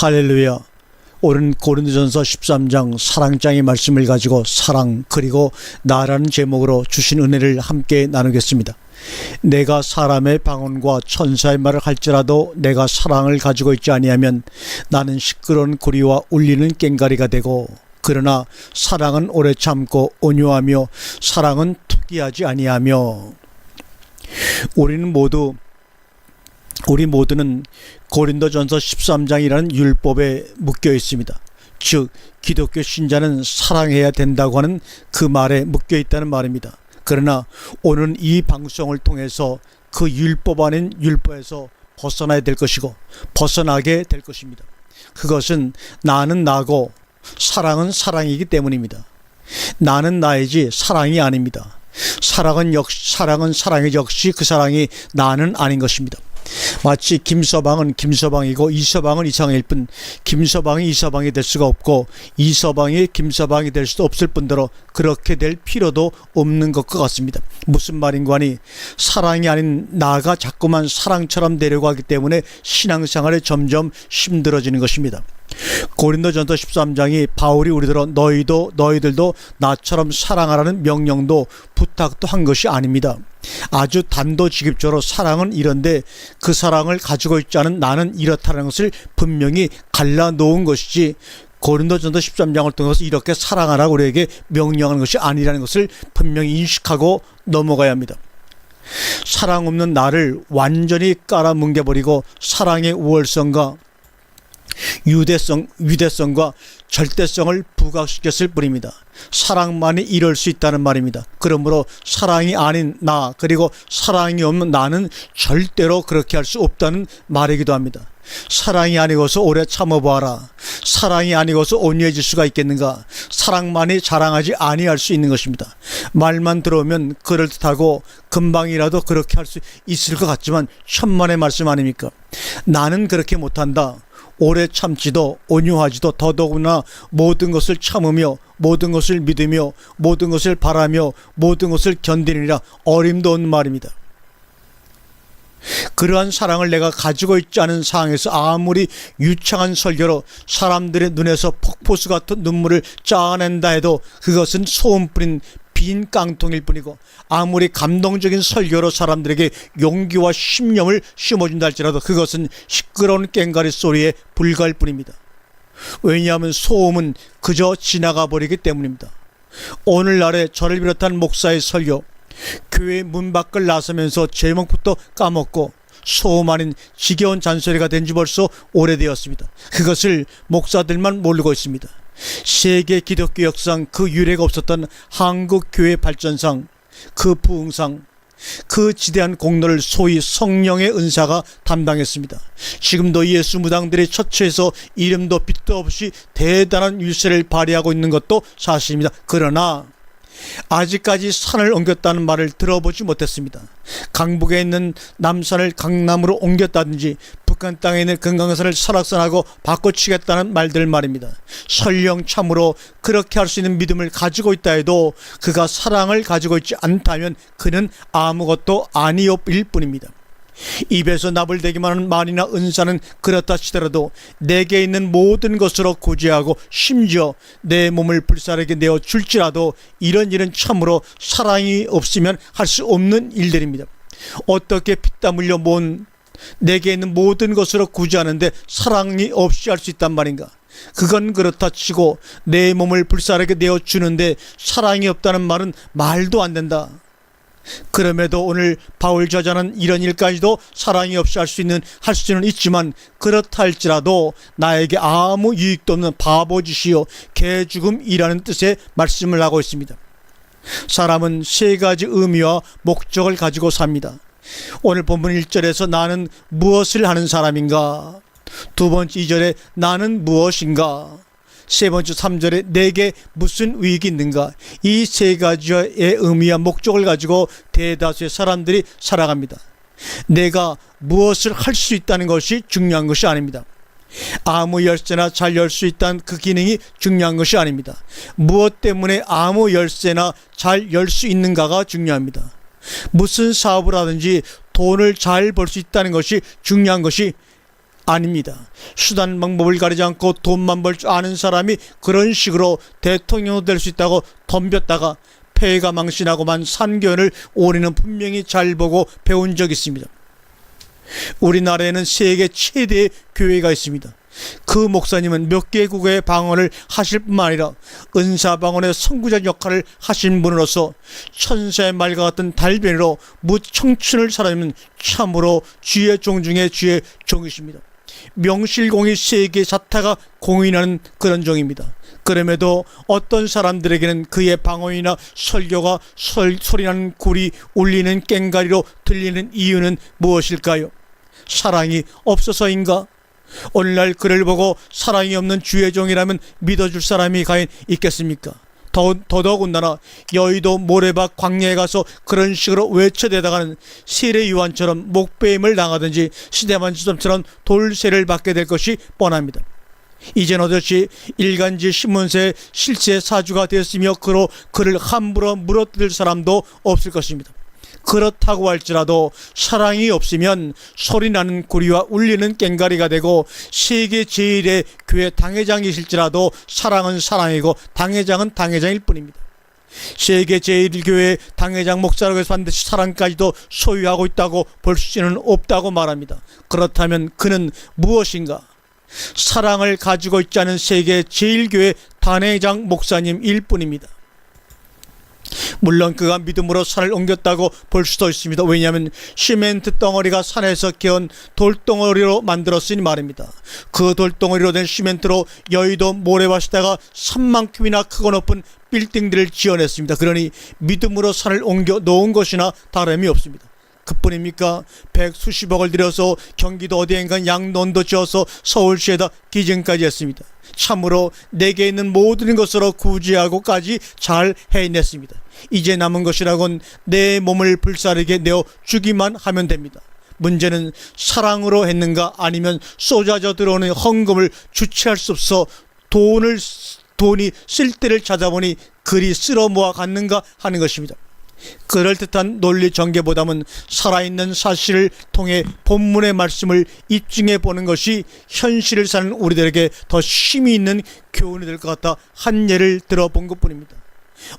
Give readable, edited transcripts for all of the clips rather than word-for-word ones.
할렐루야. 오늘은 고린도전서 13장 사랑장의 말씀을 가지고 사랑 그리고 나라는 제목으로 주신 은혜를 함께 나누겠습니다. 내가 사람의 방언과 천사의 말을 할지라도 내가 사랑을 가지고 있지 아니하면 나는 시끄러운 구리와 울리는 꽹과리가 되고, 그러나 사랑은 오래 참고 온유하며 사랑은 투기하지 아니하며. 우리 모두는 고린도전서 13장이라는 율법에 묶여 있습니다. 즉 기독교 신자는 사랑해야 된다고 하는 그 말에 묶여 있다는 말입니다. 그러나 오늘은 이 방송을 통해서 그 율법 아닌 율법에서 벗어나야 될 것이고 벗어나게 될 것입니다. 그것은 나는 나고 사랑은 사랑이기 때문입니다. 나는 나이지 사랑이 아닙니다. 사랑은 사랑이 역시 그 사랑이 나는 아닌 것입니다. 마치 김서방은 김서방이고 이서방은 이서방일 뿐, 김서방이 이서방이 될 수가 없고 이서방이 김서방이 될 수도 없을 뿐더러 그렇게 될 필요도 없는 것과 같습니다. 무슨 말인가 하니 사랑이 아닌 나가 자꾸만 사랑처럼 되려고 하기 때문에 신앙생활에 점점 힘들어지는 것입니다. 고린도전서 13장이 바울이 우리들어 너희들도 나처럼 사랑하라는 명령도 부탁도 한 것이 아닙니다. 아주 단도직입적으로 사랑은 이런데 그 사랑을 가지고 있지 않은 나는 이렇다는 것을 분명히 갈라놓은 것이지, 고린도전서 13장을 통해서 이렇게 사랑하라고 우리에게 명령하는 것이 아니라는 것을 분명히 인식하고 넘어가야 합니다. 사랑 없는 나를 완전히 깔아뭉개버리고 사랑의 우월성과 유대성과 절대성을 부각시켰을 뿐입니다. 사랑만이 이럴 수 있다는 말입니다. 그러므로 사랑이 아닌 나 그리고 사랑이 없는 나는 절대로 그렇게 할 수 없다는 말이기도 합니다. 사랑이 아니고서 오래 참아보아라. 사랑이 아니고서 온유해질 수가 있겠는가. 사랑만이 자랑하지 아니할 수 있는 것입니다. 말만 들어오면 그럴듯하고 금방이라도 그렇게 할 수 있을 것 같지만 천만의 말씀 아닙니까? 나는 그렇게 못한다. 오래 참지도 온유하지도 더더구나 모든 것을 참으며 모든 것을 믿으며 모든 것을 바라며 모든 것을 견디느니라. 어림도 없는 말입니다. 그러한 사랑을 내가 가지고 있지 않은 상황에서 아무리 유창한 설교로 사람들의 눈에서 폭포수 같은 눈물을 짜낸다 해도 그것은 소음 뿌린 빈 깡통일 뿐이고, 아무리 감동적인 설교로 사람들에게 용기와 신념을 심어준다 할지라도 그것은 시끄러운 꽹과리 소리에 불과할 뿐입니다. 왜냐하면 소음은 그저 지나가 버리기 때문입니다. 오늘날에 저를 비롯한 목사의 설교, 교회 문 밖을 나서면서 제목부터 까먹고 소음 아닌 지겨운 잔소리가 된 지 벌써 오래되었습니다. 그것을 목사들만 모르고 있습니다. 세계 기독교 역상 그 유례가 없었던 한국 교회 발전상, 그 부흥상, 그 지대한 공로를 소위 성령의 은사가 담당했습니다. 지금도 예수 무당들의 처처에서 이름도 빛도 없이 대단한 유세를 발휘하고 있는 것도 사실입니다. 그러나 아직까지 산을 옮겼다는 말을 들어보지 못했습니다. 강북에 있는 남산을 강남으로 옮겼다든지 북한 땅에 있는 금강산을 설악산하고 바꿔치겠다는 말들 말입니다. 설령 참으로 그렇게 할 수 있는 믿음을 가지고 있다 해도 그가 사랑을 가지고 있지 않다면 그는 아무것도 아니옵일 뿐입니다. 입에서 나불대기만 하는 말이나 은사는 그렇다 치더라도 내게 있는 모든 것으로 구제하고 심지어 내 몸을 불사르게 내어 줄지라도 이런 일은 참으로 사랑이 없으면 할 수 없는 일들입니다. 어떻게 피땀 흘려 모은 내게 있는 모든 것으로 구제하는데 사랑이 없이 할 수 있단 말인가? 그건 그렇다 치고 내 몸을 불사르게 내어 주는데 사랑이 없다는 말은 말도 안 된다. 그럼에도 오늘 바울 저자는 이런 일까지도 사랑이 없이 할 수는 있지만 그렇다 할지라도 나에게 아무 유익도 없는 바보짓이요 개죽음이라는 뜻의 말씀을 하고 있습니다. 사람은 세 가지 의미와 목적을 가지고 삽니다. 오늘 본문 1절에서 나는 무엇을 하는 사람인가, 두 번째 2절에 나는 무엇인가, 세 번째 3절에 내게 무슨 의익이 있는가, 이 세 가지의 의미와 목적을 가지고 대다수의 사람들이 살아갑니다. 내가 무엇을 할 수 있다는 것이 중요한 것이 아닙니다. 아무 열쇠나 잘 열 수 있다는 그 기능이 중요한 것이 아닙니다. 무엇 때문에 아무 열쇠나 잘 열 수 있는가가 중요합니다. 무슨 사업을 하든지 돈을 잘 벌 수 있다는 것이 중요한 것이 아닙니다. 수단 방법을 가리지 않고 돈만 벌 줄 아는 사람이 그런 식으로 대통령도 될 수 있다고 덤볐다가 폐가 망신하고만 산 교훈을 우리는 분명히 잘 보고 배운 적이 있습니다. 우리나라에는 세계 최대의 교회가 있습니다. 그 목사님은 몇 개의 국어의 방언을 하실 뿐만 아니라 은사방언의 선구자 역할을 하신 분으로서 천사의 말과 같은 달변으로 무청춘을 살아내는 참으로 주의 종 중에 주의 종이십니다. 명실공히 세계 자타가 공인하는 그런 종입니다. 그럼에도 어떤 사람들에게는 그의 방언이나 설교가 소리나는 굴이 울리는 꽹가리로 들리는 이유는 무엇일까요? 사랑이 없어서인가? 오늘날 그를 보고 사랑이 없는 주의 종이라면 믿어줄 사람이 과연 있겠습니까? 더더군다나 여의도 모래밭 광야에 가서 그런 식으로 외쳐대다가는 세례 요한처럼 목배임을 당하든지 시대만 지점처럼 돌세를 받게 될 것이 뻔합니다. 이젠 어쩌시 일간지 신문사의 실세 사주가 되었으며 그를 함부로 물어뜯을 사람도 없을 것입니다. 그렇다고 할지라도 사랑이 없으면 소리나는 구리와 울리는 꽹가리가 되고 세계 제1의 교회 당회장이실지라도 사랑은 사랑이고 당회장은 당회장일 뿐입니다. 세계 제1교회 당회장 목사라고 해서 반드시 사랑까지도 소유하고 있다고 볼 수는 없다고 말합니다. 그렇다면 그는 무엇인가? 사랑을 가지고 있지 않은 세계 제1교회 당회장 목사님일 뿐입니다. 물론 그가 믿음으로 산을 옮겼다고 볼 수도 있습니다. 왜냐하면 시멘트 덩어리가 산에서 개온 돌덩어리로 만들었으니 말입니다. 그 돌덩어리로 된 시멘트로 여의도 모래밭에다가 3만 큐이나 크고 높은 빌딩들을 지어냈습니다. 그러니 믿음으로 산을 옮겨 놓은 것이나 다름이 없습니다. 그뿐입니까? 백수십억을 들여서 경기도 어디엔가 양논도 지어서 서울시에다 기증까지 했습니다. 참으로 내게 있는 모든 것으로 구제하고까지 잘 해냈습니다. 이제 남은 것이라곤 내 몸을 불사르게 내어 주기만 하면 됩니다. 문제는 사랑으로 했는가 아니면 쏟아져 들어오는 헌금을 주체할 수 없어 돈이 쓸 때를 찾아보니 그리 쓸어 모아 갔는가 하는 것입니다. 그럴듯한 논리 전개보다는 살아있는 사실을 통해 본문의 말씀을 입증해 보는 것이 현실을 사는 우리들에게 더 힘이 있는 교훈이 될 것 같아 한 예를 들어본 것뿐입니다.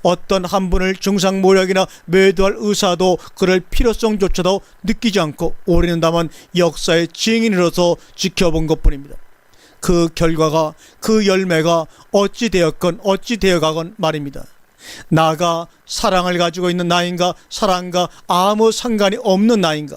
어떤 한 분을 중상모략이나 매도할 의사도 그럴 필요성조차도 느끼지 않고 우리는 다만 역사의 증인으로서 지켜본 것뿐입니다. 그 결과가, 그 열매가 어찌 되었건 어찌 되어가건 말입니다. 나가 사랑을 가지고 있는 나인가, 사랑과 아무 상관이 없는 나인가?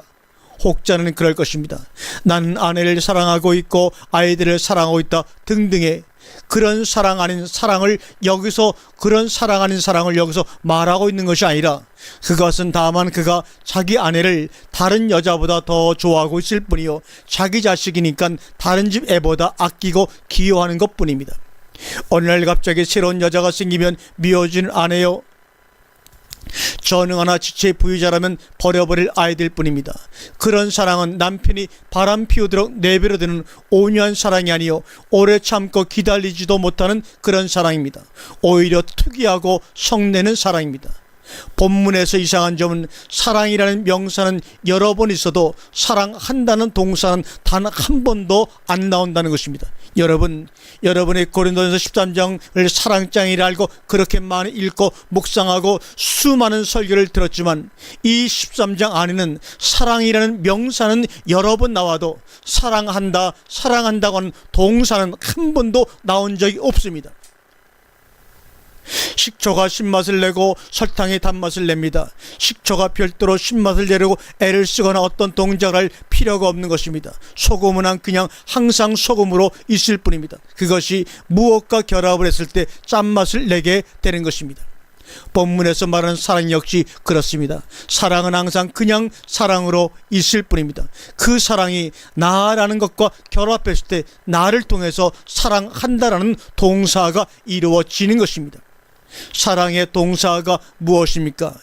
혹자는 그럴 것입니다. 나는 아내를 사랑하고 있고 아이들을 사랑하고 있다 등등의 그런 사랑 아닌 사랑을 여기서, 그런 사랑 아닌 사랑을 여기서 말하고 있는 것이 아니라 그것은 다만 그가 자기 아내를 다른 여자보다 더 좋아하고 있을 뿐이요, 자기 자식이니까 다른 집 애보다 아끼고 기여하는 것뿐입니다. 어느 날 갑자기 새로운 여자가 생기면 미워지는 아내요, 전능하나 지체의 부유자라면 버려버릴 아이들 뿐입니다. 그런 사랑은 남편이 바람 피우도록 내버려두는 온유한 사랑이 아니요, 오래 참고 기다리지도 못하는 그런 사랑입니다. 오히려 특이하고 성내는 사랑입니다. 본문에서 이상한 점은 사랑이라는 명사는 여러 번 있어도 사랑한다는 동사는 단 한 번도 안 나온다는 것입니다. 여러분의 고린도전서 13장을 사랑장이라 알고 그렇게 많이 읽고 묵상하고 수많은 설교를 들었지만 이 13장 안에는 사랑이라는 명사는 여러 번 나와도 사랑한다고 하는 동사는 한 번도 나온 적이 없습니다. 식초가 신맛을 내고 설탕이 단맛을 냅니다. 식초가 별도로 신맛을 내려고 애를 쓰거나 어떤 동작을 할 필요가 없는 것입니다. 소금은 그냥 항상 소금으로 있을 뿐입니다. 그것이 무엇과 결합을 했을 때 짠맛을 내게 되는 것입니다. 본문에서 말하는 사랑 역시 그렇습니다. 사랑은 항상 그냥 사랑으로 있을 뿐입니다. 그 사랑이 나라는 것과 결합했을 때 나를 통해서 사랑한다라는 동사가 이루어지는 것입니다. 사랑의 동사가 무엇입니까?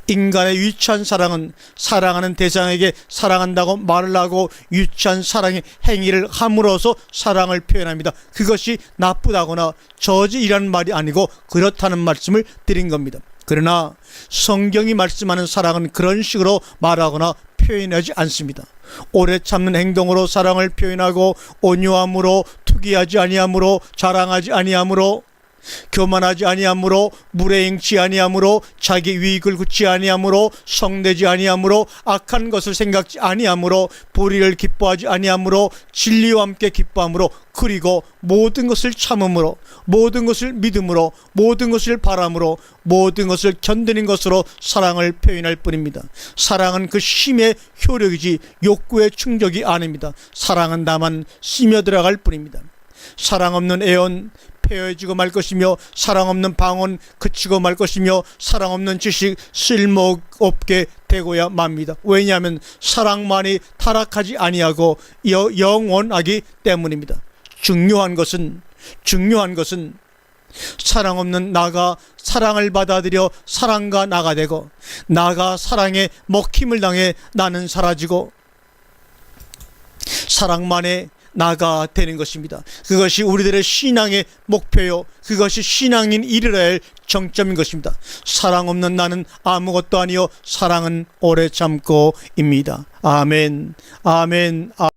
인간의 유치한 사랑은 사랑하는 대상에게 사랑한다고 말을 하고 유치한 사랑의 행위를 함으로써 사랑을 표현합니다. 그것이 나쁘다거나 저지이라는 말이 아니고 그렇다는 말씀을 드린 겁니다. 그러나 성경이 말씀하는 사랑은 그런 식으로 말하거나 표현하지 않습니다. 오래 참는 행동으로 사랑을 표현하고 온유함으로, 투기하지 아니함으로, 자랑하지 아니함으로, 교만하지 아니함으로, 무례행치 아니함으로, 자기 유익을 굳지 아니함으로, 성내지 아니함으로, 악한 것을 생각지 아니함으로, 불의를 기뻐하지 아니함으로, 진리와 함께 기뻐함으로, 그리고 모든 것을 참음으로, 모든 것을 믿음으로, 모든 것을 바람으로, 모든 것을 견디는 것으로 사랑을 표현할 뿐입니다. 사랑은 그 힘의 효력이지 욕구의 충족이 아닙니다. 사랑은 다만 스며들어갈 뿐입니다. 사랑 없는 애원 폐허해지고 말 것이며, 사랑 없는 방언 그치고 말 것이며, 사랑 없는 지식 쓸모없게 되고야 맙니다. 왜냐하면 사랑만이 타락하지 아니하고 영원하기 때문입니다. 중요한 것은 사랑 없는 나가 사랑을 받아들여 사랑과 나가 되고, 나가 사랑에 먹힘을 당해 나는 사라지고 사랑만의 나가 되는 것입니다. 그것이 우리들의 신앙의 목표요, 그것이 신앙인 이르러야 할 정점인 것입니다. 사랑 없는 나는 아무것도 아니요 사랑은 오래 참고입니다. 아멘, 아멘.